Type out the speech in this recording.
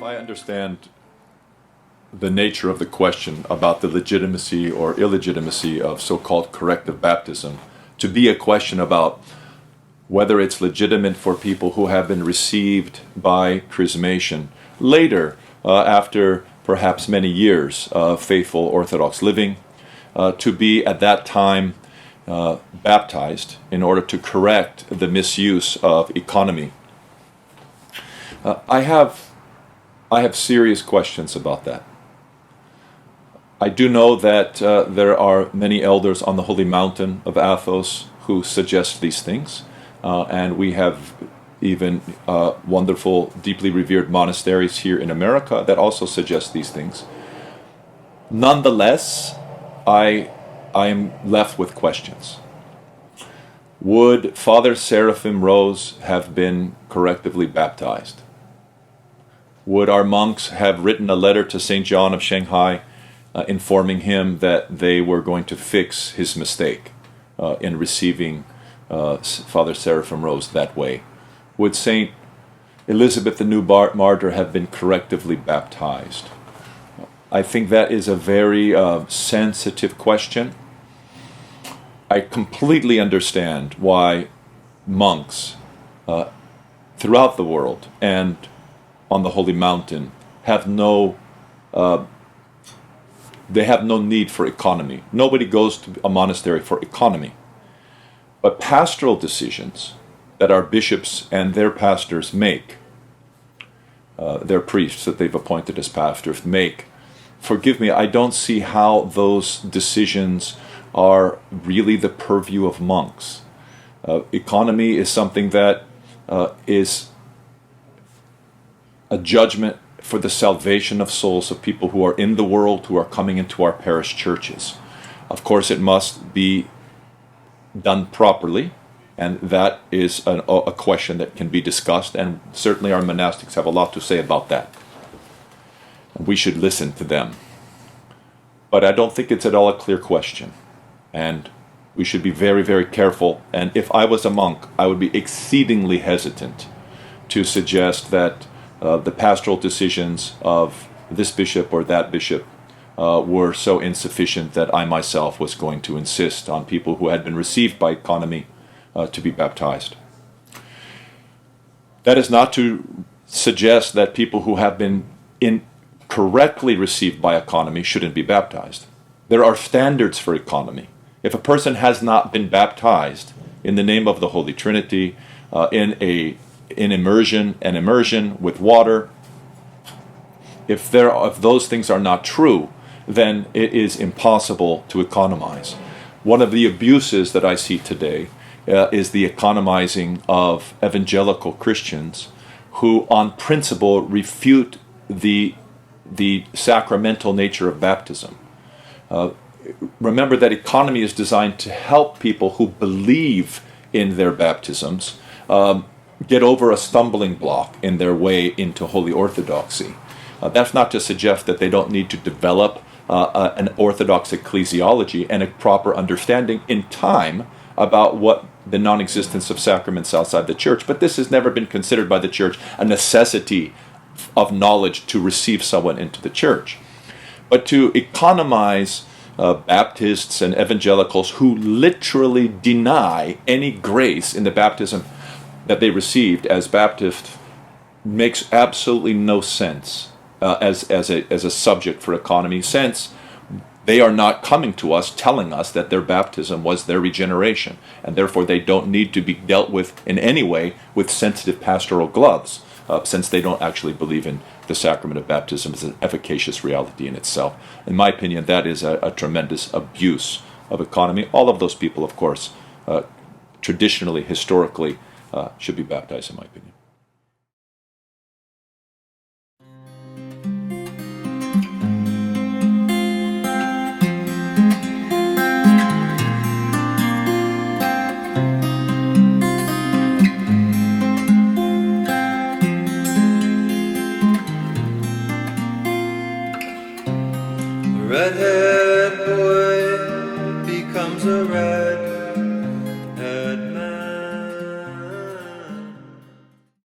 I understand the nature of the question about the legitimacy or illegitimacy of so-called corrective baptism to be a question about whether it's legitimate for people who have been received by chrismation later, after perhaps many years of faithful Orthodox living, to be at that time baptized in order to correct the misuse of economy. I have serious questions about that. I do know that there are many elders on the Holy Mountain of Athos who suggest these things, and we have even wonderful, deeply revered monasteries here in America that also suggest these things. Nonetheless, I am left with questions. Would Father Seraphim Rose have been correctively baptized? Would our monks have written a letter to St. John of Shanghai informing him that they were going to fix his mistake in receiving Father Seraphim Rose that way? Would St. Elizabeth the New Martyr have been correctively baptized? I think that is a very sensitive question. I completely understand why monks throughout the world and on the Holy Mountain have no need for economy. Nobody goes to a monastery for economy. But pastoral decisions that our bishops and their pastors make, their priests that they've appointed as pastors make, forgive me, I don't see how those decisions are really the purview of monks. Economy is something that is a judgment for the salvation of souls of people who are in the world, who are coming into our parish churches. Of course, it must be done properly, and that is a question that can be discussed, and certainly our monastics have a lot to say about that. We should listen to them. But I don't think it's at all a clear question, and we should be very, very careful. And if I was a monk, I would be exceedingly hesitant to suggest that the pastoral decisions of this bishop or that bishop were so insufficient that I myself was going to insist on people who had been received by economy to be baptized. That is not to suggest that people who have been incorrectly received by economy shouldn't be baptized. There are standards for economy. If a person has not been baptized in the name of the Holy Trinity, in immersion with water, if those things are not true, then it is impossible to economize. One of the abuses that I see today is the economizing of evangelical Christians who on principle refute the sacramental nature of baptism. Remember that economy is designed to help people who believe in their baptisms get over a stumbling block in their way into Holy Orthodoxy. That's not to suggest that they don't need to develop an Orthodox ecclesiology and a proper understanding in time about what the non-existence of sacraments outside the church, but this has never been considered by the church a necessity of knowledge to receive someone into the church. But to economize Baptists and evangelicals who literally deny any grace in the baptism that they received as Baptists makes absolutely no sense as a subject for economy, since they are not coming to us telling us that their baptism was their regeneration, and therefore they don't need to be dealt with in any way with sensitive pastoral gloves, since they don't actually believe in the sacrament of baptism as an efficacious reality in itself. In my opinion, that is a tremendous abuse of economy. All of those people, of course, traditionally, historically, should be baptized, in my opinion. Redhead